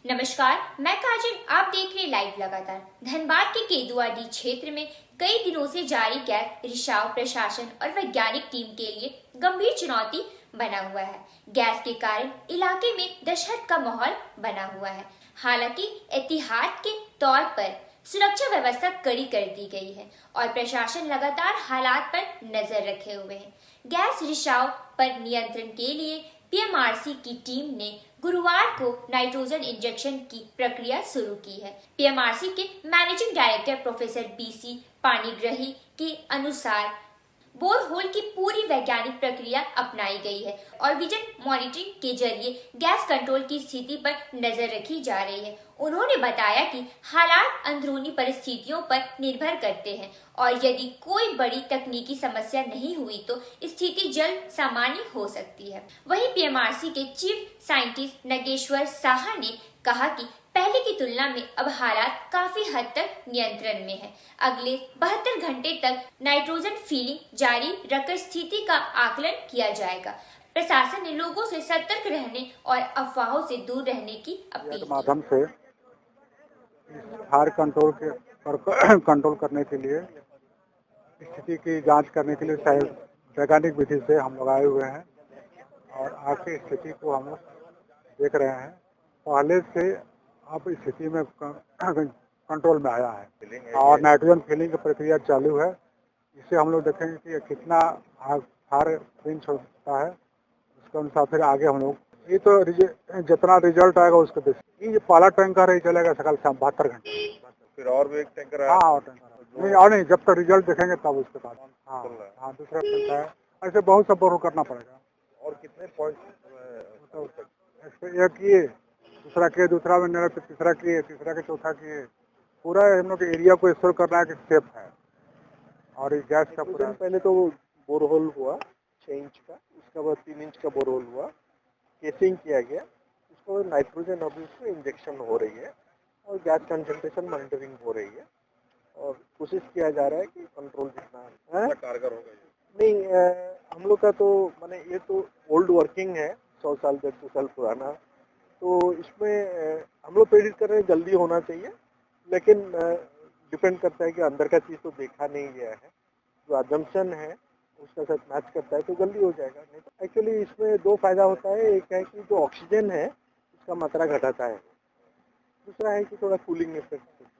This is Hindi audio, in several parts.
नमस्कार, मैं काजल। आप देख रहे लाइव लगातार। धनबाद के केदुआडी क्षेत्र में कई दिनों से जारी गैस रिसाव प्रशासन और वैज्ञानिक टीम के लिए गंभीर चुनौती बना हुआ है। गैस के कारण इलाके में दहशत का माहौल बना हुआ है। हालांकि एहतियात के तौर पर सुरक्षा व्यवस्था कड़ी कर दी गई है और प्रशासन लगातार हालात पर नजर रखे हुए है। गैस रिसाव पर नियंत्रण के लिए पीएमआरसी की टीम ने गुरुवार को नाइट्रोजन इंजेक्शन की प्रक्रिया शुरू की है। पीएमआरसी के managing director professor BC Panigrahi के अनुसार बोरहोल की पूरी वैज्ञानिक प्रक्रिया अपनाई गई है और विजन मॉनिटरिंग के जरिए गैस कंट्रोल की स्थिति पर नजर रखी जा रही है। उन्होंने बताया कि हालात अंदरूनी परिस्थितियों पर निर्भर करते हैं और यदि कोई बड़ी तकनीकी समस्या नहीं हुई तो स्थिति जल्द सामान्य हो सकती है। वहीं पीएमआरसी के चीफ साइंटिस्ट नगेश्वर साहा ने कहा कि पहले की तुलना में अब हालात काफी हद तक नियंत्रण में है। अगले 72 घंटे तक नाइट्रोजन फिलिंग जारी रखकर स्थिति का आकलन किया जाएगा। प्रशासन ने लोगों से सतर्क रहने और अफवाहों से दूर रहने की अपील की। माध्यम से फायर कंट्रोल करने के लिए, स्थिति की जांच करने के लिए वैज्ञानिक विधि से हम लोग आए हुए हैं और आके स्थिति को हम देख रहे हैं। पहले से अब स्थिति में कंट्रोल में आया है और नाइट्रोजन फिलिंग की प्रक्रिया चालू है। इससे हम लोग देखेंगे कि कितना फायर फिनिश होता है, उसके अनुसार फिर आगे हम लोग ये तो जितना रिजल्ट आएगा उसको देखें। ये पहला टैंकर ही चलेगा सकाल शाम 72 घंटे, फिर और भी एक टैंकर है। हाँ और टैंकर नहीं, और नहीं, जब तक रिजल्ट देखेंगे तब उसके बाद हाँ दूसरा टैंकर है। ऐसे बहुत सब बोर करना पड़ेगा। और कितने पॉइंट एक किए, दूसरा किए, दूसरा में तीसरा किए, तीसरा के चौथा किए। पूरा हम लोग एरिया को स्टोर करना है कि सेफ है। और इस गैस का पूरा पहले तो बोरहोल हुआ 6 इंच का, उसके बाद 3 इंच का बोरहोल हुआ, केसिंग किया गया, उसको नाइट्रोजन अभी उसको इंजेक्शन हो रही है और गैस कंसंट्रेशन मॉनिटरिंग हो रही है और कोशिश किया जा रहा है कि कंट्रोल जितना कारगर होगा। नहीं, हम लोग का तो माने ये तो ओल्ड वर्किंग है, 100 साल 150 साल पुराना, तो इसमें हम लोग प्रेडिक्ट कर रहे हैं जल्दी होना चाहिए, लेकिन डिपेंड करता है कि अंदर का चीज़ तो देखा नहीं गया है, जो अजम्पशन है उसके साथ मैच करता है तो जल्दी हो जाएगा। नहीं तो एक्चुअली इसमें 2 फायदा होता है। एक है कि जो ऑक्सीजन है उसका मात्रा घटाता है, दूसरा है कि थोड़ा कूलिंग इफेक्ट होता है।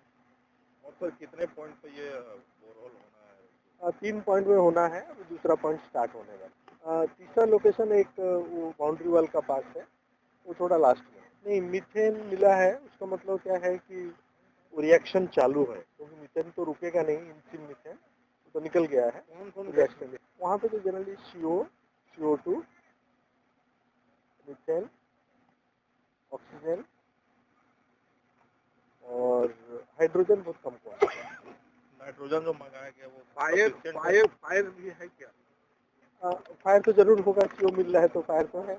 और सर कितने पॉइंट पे ये बोरहोल होना है? 3 पॉइंट में होना है, अभी दूसरा पॉइंट स्टार्ट होने वाला। तीसरा लोकेशन एक वो बाउंड्री वाल का पास है, वो थोड़ा लास्ट में। नहीं, मीथेन मिला है, उसका मतलब क्या है कि वो रिएक्शन चालू है, क्योंकि मीथेन तो रुकेगा नहीं, इंसिन मीथेन तो निकल गया है। रिएक्शन वहाँ पे तो जनरली CO2, मीथेन, ऑक्सीजन और हाइड्रोजन बहुत कम है। नाइट्रोजन जो मंगाया गया वो फायर भी है क्या? फायर तो जरूर होगा, CO मिल रहा है तो फायर तो है।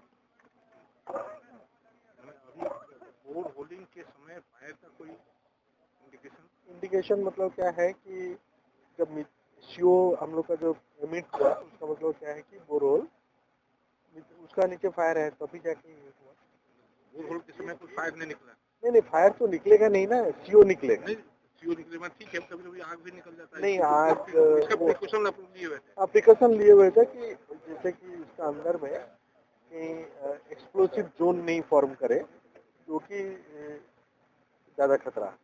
बोर होल्डिंग के समय फायर का कोई इंडिकेशन मतलब क्या है कि जब CO हम लोग का जो एमिट हुआ उसका मतलब क्या है कि बोरहोल उसका नीचे फायर है तभी जाके हुआ। बोरहोल के समय कोई फायर नहीं निकला? नहीं, फायर तो निकलेगा नहीं ना, CO निकलेगा। नहीं, CO निकलेगा ठीक है, कभी कभी आग भी निकल जाता है। नहीं, आग प्रिकॉशन लिए हुए थे कि जैसे कि उसका अंदर में एक्सप्लोसिव जोन नहीं फॉर्म करे, जो कि ज़्यादा खतरा है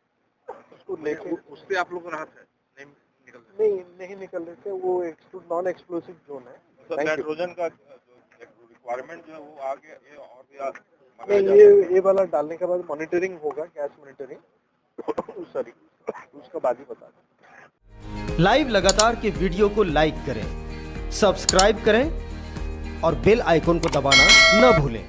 उसको लेके। उससे आप लोग राहत है? नहीं निकल रहे थे, वो नॉन एक्सप्लोसिव जोन है। तो नाइट्रोजन का रिक्वायरमेंट जो है वो आगे और भी नहीं, ये वाला डालने के बाद मॉनिटरिंग होगा, गैस मॉनिटरिंग सॉरी उसका बाद ही बता दें। लाइव लगातार के वीडियो को लाइक करें, सब्सक्राइब करें और बेल आइकन को दबाना न भूलें।